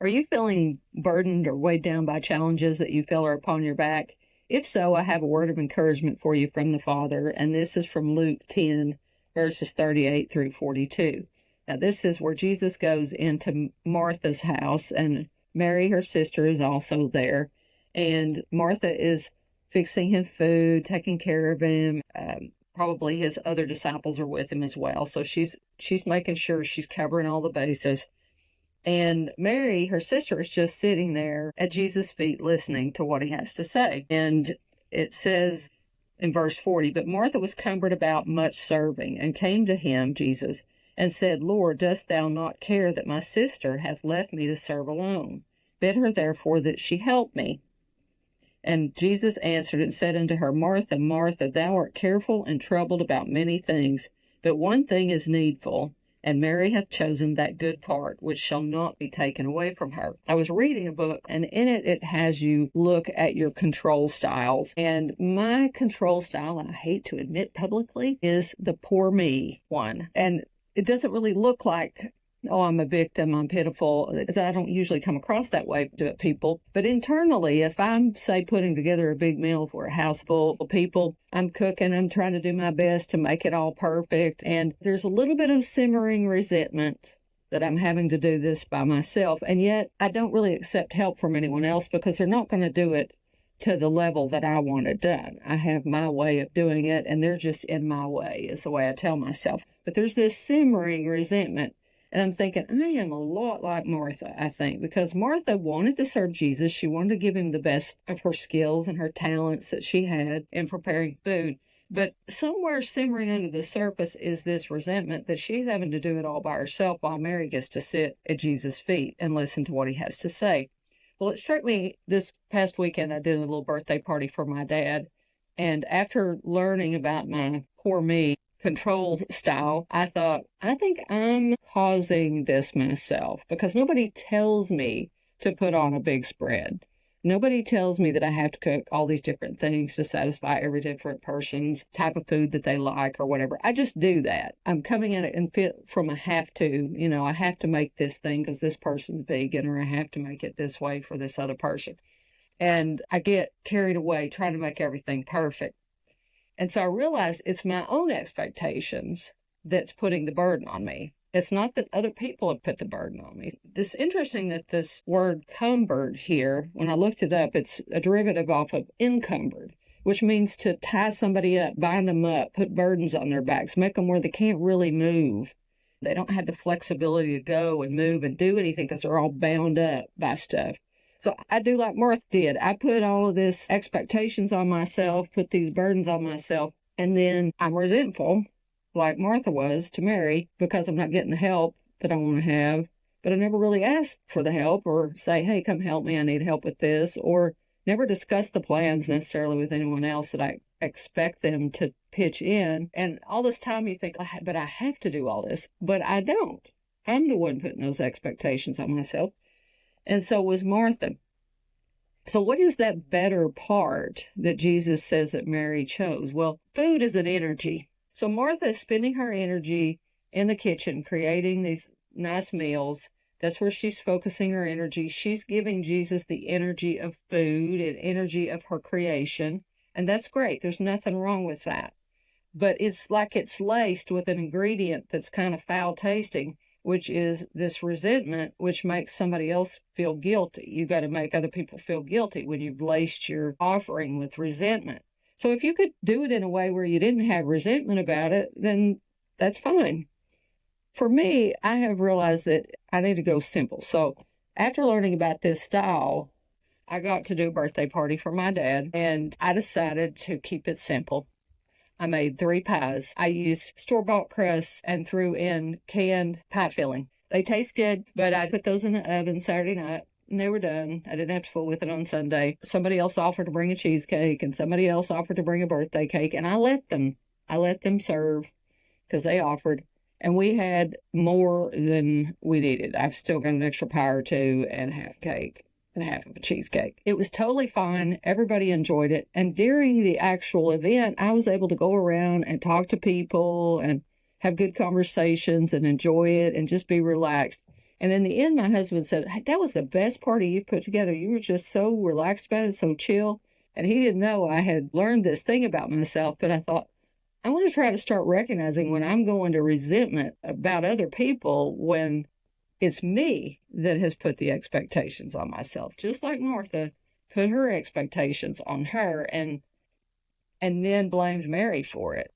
Are you feeling burdened or weighed down by challenges that you feel are upon your back? If so, I have a word of encouragement for you from the Father, and this is from Luke 10, verses 38 through 42. Now, this is where Jesus goes into Martha's house, and Mary, her sister, is also there. And Martha is fixing him food, taking care of him. Probably his other disciples are with him as well. So she's making sure she's covering all the bases. And Mary, her sister, is just sitting there at Jesus' feet listening to what he has to say. And it says in verse 40, but Martha was cumbered about much serving, and came to him, Jesus, and said, Lord, dost thou not care that my sister hath left me to serve alone? Bid her therefore that she help me. And Jesus answered and said unto her, Martha, Martha, thou art careful and troubled about many things, but one thing is needful. And Mary hath chosen that good part, which shall not be taken away from her. I was reading a book, and in it has you look at your control styles. And my control style, I hate to admit publicly, is the poor me one. And it doesn't really look like, oh, I'm a victim, I'm pitiful. I don't usually come across that way to people. But internally, if I'm, say, putting together a big meal for a house full of people, I'm cooking, I'm trying to do my best to make it all perfect. And there's a little bit of simmering resentment that I'm having to do this by myself. And yet I don't really accept help from anyone else because they're not going to do it to the level that I want it done. I have my way of doing it, and they're just in my way, is the way I tell myself. But there's this simmering resentment. And I'm thinking, I am a lot like Martha, I think, because Martha wanted to serve Jesus. She wanted to give him the best of her skills and her talents that she had in preparing food. But somewhere simmering under the surface is this resentment that she's having to do it all by herself while Mary gets to sit at Jesus' feet and listen to what he has to say. Well, it struck me this past weekend, I did a little birthday party for my dad. And after learning about my poor me control style, I thought, I think I'm causing this myself because nobody tells me to put on a big spread. Nobody tells me that I have to cook all these different things to satisfy every different person's type of food that they like or whatever. I just do that. I'm coming at it and fit from a have to, I have to make this thing because this person's vegan, or I have to make it this way for this other person. And I get carried away trying to make everything perfect. And so I realized it's my own expectations that's putting the burden on me. It's not that other people have put the burden on me. It's interesting that this word cumbered here, when I looked it up, it's a derivative off of encumbered, which means to tie somebody up, bind them up, put burdens on their backs, make them where they can't really move. They don't have the flexibility to go and move and do anything because they're all bound up by stuff. So I do like Martha did. I put all of this expectations on myself, put these burdens on myself, and then I'm resentful, like Martha was to Mary, because I'm not getting the help that I want to have. But I never really asked for the help or say, hey, come help me, I need help with this, or never discuss the plans necessarily with anyone else that I expect them to pitch in. And all this time you think, but I have to do all this, but I don't. I'm the one putting those expectations on myself. And so was Martha. So what is that better part that Jesus says that Mary chose? Well, food is an energy. So Martha is spending her energy in the kitchen, creating these nice meals. That's where she's focusing her energy. She's giving Jesus the energy of food and energy of her creation. And that's great. There's nothing wrong with that. But it's like it's laced with an ingredient that's kind of foul tasting, which is this resentment, which makes somebody else feel guilty. You got to make other people feel guilty when you've laced your offering with resentment. So if you could do it in a way where you didn't have resentment about it, then that's fine. For me, I have realized that I need to go simple. So after learning about this style, I got to do a birthday party for my dad, and I decided to keep it simple. I made 3 pies. I used store-bought crusts and threw in canned pie filling. They taste good, but I put those in the oven Saturday night, and they were done. I didn't have to fool with it on Sunday. Somebody else offered to bring a cheesecake, and somebody else offered to bring a birthday cake, and I let them serve because they offered. And we had more than we needed. I've still got an extra pie or 2 and half cake and half of a cheesecake. It was totally fine. Everybody enjoyed it. And during the actual event, I was able to go around and talk to people and have good conversations and enjoy it and just be relaxed. And in the end, my husband said, "Hey, that was the best party you put together. You were just so relaxed about it, so chill." And he didn't know I had learned this thing about myself, but I thought, I want to try to start recognizing when I'm going to resentment about other people when it's me that has put the expectations on myself, just like Martha put her expectations on her and then blamed Mary for it.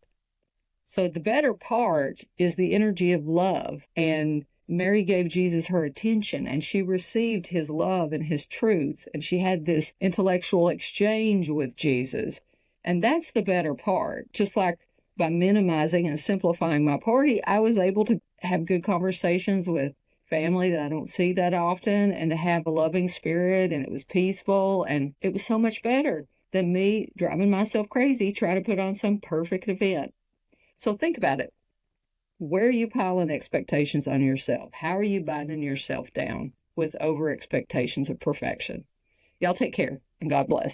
So the better part is the energy of love. And Mary gave Jesus her attention and she received his love and his truth. And she had this intellectual exchange with Jesus. And that's the better part. Just like by minimizing and simplifying my party, I was able to have good conversations with family that I don't see that often and to have a loving spirit. And it was peaceful and it was so much better than me driving myself crazy trying to put on some perfect event. So think about it. Where are you piling expectations on yourself? How are you binding yourself down with over expectations of perfection? Y'all take care and God bless.